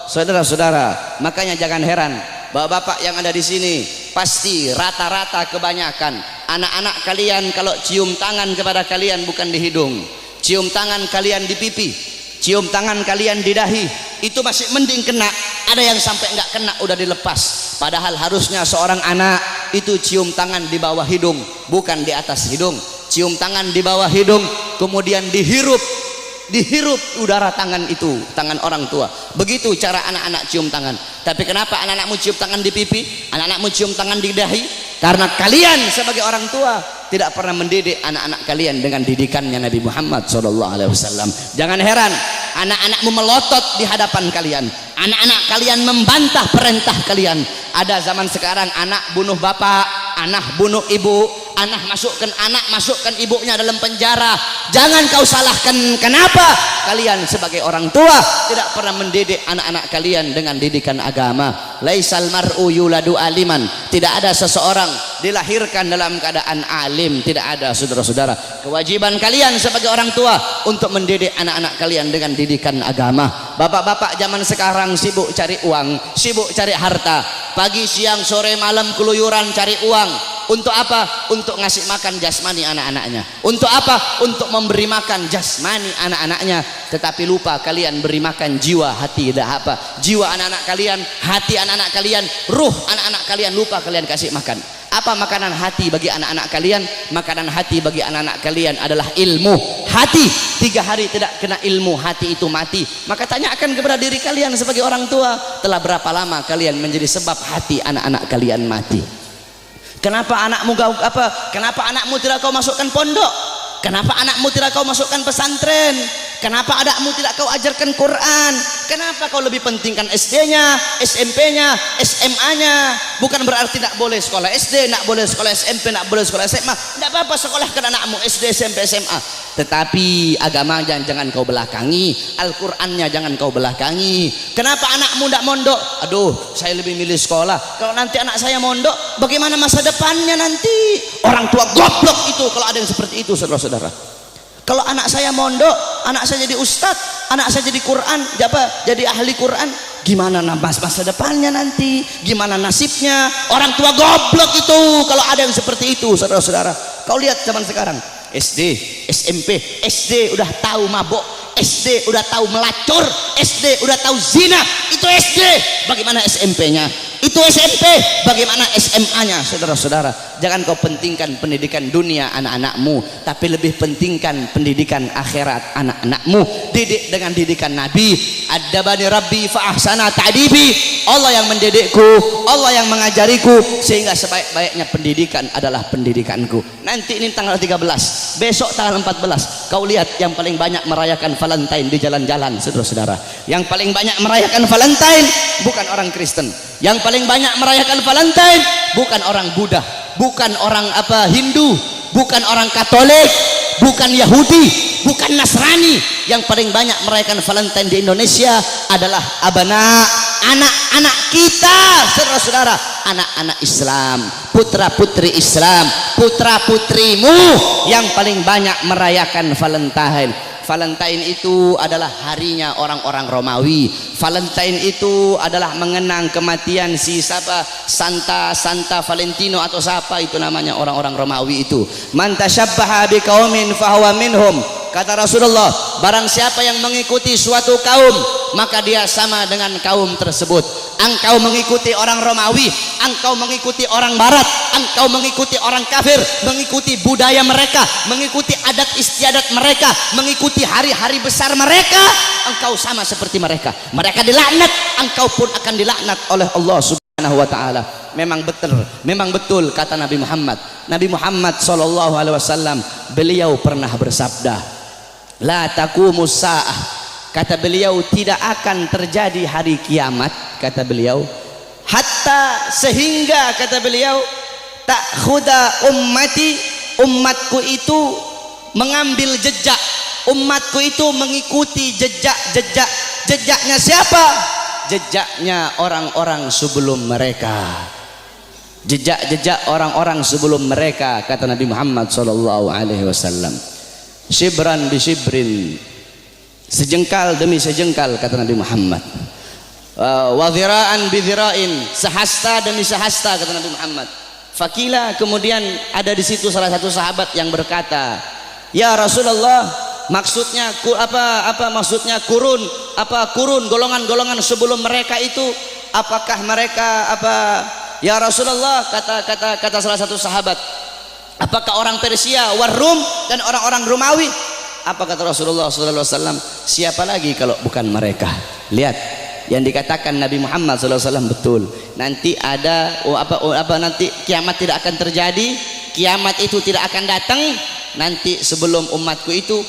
saudara-saudara, makanya jangan heran bapak-bapak yang ada di sini pasti rata-rata kebanyakan anak-anak kalian kalau cium tangan kepada kalian bukan di hidung, cium tangan kalian di pipi, cium tangan kalian di dahi, itu masih mending kena. Ada yang sampai nggak kena udah dilepas, padahal harusnya seorang anak itu cium tangan di bawah hidung bukan di atas hidung. Cium tangan di bawah hidung, kemudian dihirup udara tangan itu, tangan orang tua. Begitu cara anak-anak cium tangan. Tapi kenapa anak-anakmu cium tangan di pipi, anak-anakmu cium tangan di dahi? Karena kalian sebagai orang tua tidak pernah mendidik anak-anak kalian dengan didikannya Nabi Muhammad SAW. Jangan heran anak-anakmu melotot di hadapan kalian, anak-anak kalian membantah perintah kalian. Ada zaman sekarang anak bunuh bapak, anak bunuh ibu, anak masukkan ibunya dalam penjara. Jangan kau salahkan, kenapa kalian sebagai orang tua tidak pernah mendidik anak-anak kalian dengan didikan agama. Laisal mar'u yuladu aliman, tidak ada seseorang dilahirkan dalam keadaan alim, tidak ada. Saudara-saudara, kewajiban kalian sebagai orang tua untuk mendidik anak-anak kalian dengan didikan agama. Bapak-bapak zaman sekarang sibuk cari uang, sibuk cari harta, pagi siang sore malam keluyuran cari uang. Untuk apa? Untuk ngasih makan jasmani anak-anaknya. Untuk apa? Untuk memberi makan jasmani anak-anaknya. Tetapi lupa kalian beri makan jiwa, hati, tidak apa. Jiwa anak-anak kalian, hati anak-anak kalian, ruh anak-anak kalian lupa kalian kasih makan. Apa makanan hati bagi anak-anak kalian? Makanan hati bagi anak-anak kalian adalah ilmu. Hati 3 hari tidak kena ilmu, hati itu mati. Maka tanyakan kepada diri kalian sebagai orang tua, telah berapa lama kalian menjadi sebab hati anak-anak kalian mati? Kenapa anakmu tidak kau masukkan pondok? Kenapa anakmu tidak kau masukkan pesantren? Kenapa anakmu tidak kau ajarkan Quran? Kenapa kau lebih pentingkan SD-nya, SMP-nya, SMA-nya? Bukan berarti tidak boleh sekolah SD, tidak boleh sekolah SMP, tidak boleh sekolah SMA. Tidak apa-apa sekolahkan anakmu SD, SMP, SMA. Tetapi agama jangan kau belakangi, Al-Qurannya jangan kau belakangi. Kenapa anakmu tidak mondok? Aduh, saya lebih milih sekolah. Kalau nanti anak saya mondok, bagaimana masa depannya nanti? Orang tua goblok itu kalau ada yang seperti itu, saudara-saudara. Kalau anak saya mondok, anak saya jadi ustadz, anak saya jadi Quran, jadi ahli Quran, gimana masa depannya nanti? Gimana nasibnya? Orang tua goblok itu kalau ada yang seperti itu, saudara-saudara. Kau lihat zaman sekarang, SD, SMP, SD udah tahu mabok, SD udah tahu melacur, SD udah tahu zina. Itu SD, bagaimana SMP-nya? Itu SMP, bagaimana SMA-nya? Saudara-saudara, jangan kau pentingkan pendidikan dunia anak-anakmu, tapi lebih pentingkan pendidikan akhirat anak-anakmu. Didik dengan didikan Nabi. Adabani Rabbi fa ahsana ta'dibi. Allah yang mendidikku, Allah yang mengajariku, sehingga sebaik-baiknya pendidikan adalah pendidikanku. Nanti ini tanggal 13, besok tanggal 14, kau lihat yang paling banyak merayakan Valentine di jalan-jalan, saudara-saudara. Yang paling banyak merayakan Valentine bukan orang Kristen. Yang paling banyak merayakan Valentine bukan orang Buddha, bukan orang Hindu, bukan orang Katolik, bukan Yahudi, bukan Nasrani. Yang paling banyak merayakan Valentine di Indonesia adalah anak-anak kita, saudara-saudara, anak-anak Islam, putra-putri Islam, putra-putrimu yang paling banyak merayakan Valentine. Valentine itu adalah harinya orang-orang Romawi. Valentine itu adalah mengenang kematian si Santa Valentino atau siapa itu namanya orang-orang Romawi itu. Man tasyabbaha biqaumin fahuwa minhum. Kata Rasulullah, barang siapa yang mengikuti suatu kaum, maka dia sama dengan kaum tersebut. Engkau mengikuti orang Romawi, engkau mengikuti orang Barat, engkau mengikuti orang kafir, mengikuti budaya mereka, mengikuti adat istiadat mereka, mengikuti hari-hari besar mereka, engkau sama seperti mereka. Mereka dilaknat, engkau pun akan dilaknat oleh Allah Subhanahu wa taala. Memang betul kata Nabi Muhammad. Nabi Muhammad SAW, beliau pernah bersabda, la taqumus saah. Kata beliau, tidak akan terjadi hari kiamat, kata beliau, hatta sehingga kata beliau, ta'khuda ummati, umatku itu mengambil jejak, umatku itu mengikuti jejaknya siapa? Jejaknya orang-orang sebelum mereka. Jejak orang-orang sebelum mereka, kata Nabi Muhammad SAW. Shibran bi shibrin, sejengkal demi sejengkal, kata Nabi Muhammad. wa dhira'an bi dhira'in, sehasta demi sehasta, kata Nabi Muhammad. Fakila, kemudian ada di situ salah satu sahabat yang berkata, ya Rasulullah, maksudnya maksudnya kurun golongan-golongan sebelum mereka itu, apakah mereka ya Rasulullah, kata salah satu sahabat, apakah orang Persia, Warum, dan orang-orang Romawi? Apa kata Rasulullah SAW? Siapa lagi kalau bukan mereka? Lihat, yang dikatakan Nabi Muhammad SAW betul. Nanti ada nanti kiamat tidak akan terjadi, kiamat itu tidak akan datang nanti sebelum umatku itu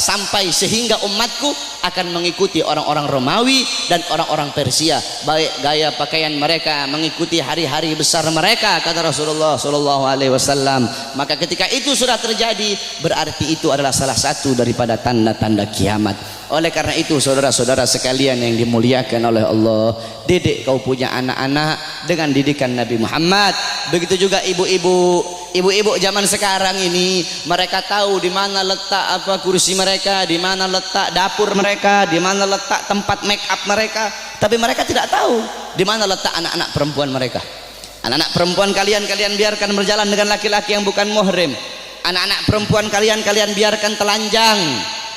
sampai, sehingga umatku akan mengikuti orang-orang Romawi dan orang-orang Persia, baik gaya pakaian mereka, mengikuti hari-hari besar mereka, kata Rasulullah SAW. Maka ketika itu sudah terjadi, berarti itu adalah salah satu daripada tanda-tanda kiamat. Oleh karena itu, saudara-saudara sekalian yang dimuliakan oleh Allah, didik kau punya anak-anak dengan didikan Nabi Muhammad. Begitu juga ibu-ibu zaman sekarang ini, mereka tahu di mana letak kursi mereka, di mana letak dapur mereka, di mana letak tempat make up mereka, tapi mereka tidak tahu di mana letak anak-anak perempuan mereka. Anak-anak perempuan kalian biarkan berjalan dengan laki-laki yang bukan muhrim. Anak-anak perempuan kalian biarkan telanjang.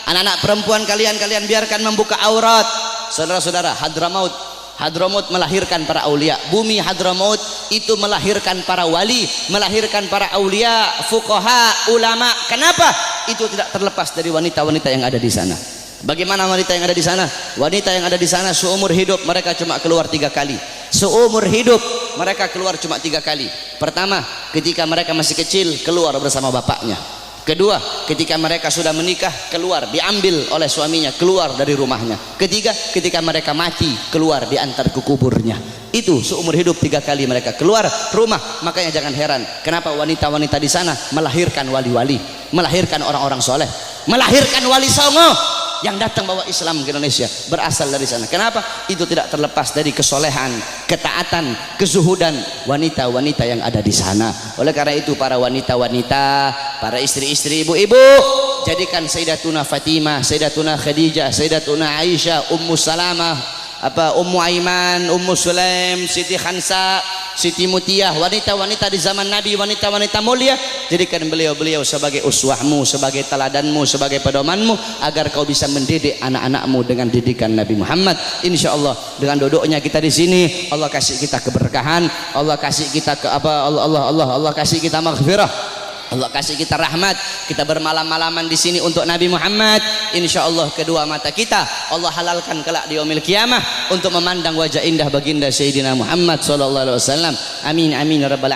Anak-anak perempuan kalian biarkan membuka aurat. Saudara-saudara, Hadramaut melahirkan para aulia. Bumi Hadramaut itu melahirkan para wali, melahirkan para aulia, fuqaha, ulama. Kenapa? Itu tidak terlepas dari wanita-wanita yang ada di sana. Bagaimana wanita yang ada di sana? Wanita yang ada di sana seumur hidup mereka cuma keluar 3 kali. Seumur hidup mereka keluar cuma 3 kali. Pertama, ketika mereka masih kecil, keluar bersama bapaknya. Kedua, ketika mereka sudah menikah, keluar, diambil oleh suaminya, keluar dari rumahnya. Ketiga, ketika mereka mati, keluar, diantar ke kuburnya. Itu seumur hidup 3 kali mereka keluar rumah. Makanya jangan heran kenapa wanita-wanita di sana melahirkan wali-wali, melahirkan orang-orang soleh, melahirkan wali songo yang datang bawa Islam ke Indonesia, berasal dari sana. Kenapa? Itu tidak terlepas dari kesolehan, ketaatan, kezuhudan wanita-wanita yang ada di sana. Oleh karena itu, para wanita-wanita, para istri-istri, ibu-ibu, jadikan Sayyidatuna Fatimah, Sayyidatuna Khadijah, Sayyidatuna Aisyah, Ummu Salamah, Ummu Aiman, Ummu Sulaim, Siti Khansa, Siti Mutiyah, wanita-wanita di zaman Nabi, wanita-wanita mulia. Jadikan beliau-beliau sebagai uswahmu, sebagai teladanmu, sebagai pedomanmu, agar kau bisa mendidik anak-anakmu dengan didikan Nabi Muhammad. Insya Allah dengan duduknya kita di sini, Allah kasih kita keberkahan, Allah kasih kita Allah kasih kita maghfirah, Allah kasih kita rahmat. Kita bermalam-malaman di sini untuk Nabi Muhammad. Insya Allah kedua mata kita Allah halalkan kelak di yaumil qiyamah untuk memandang wajah indah baginda Sayyidina Muhammad sallallahu alaihi wasallam. Amin amin ya rabbal alamin.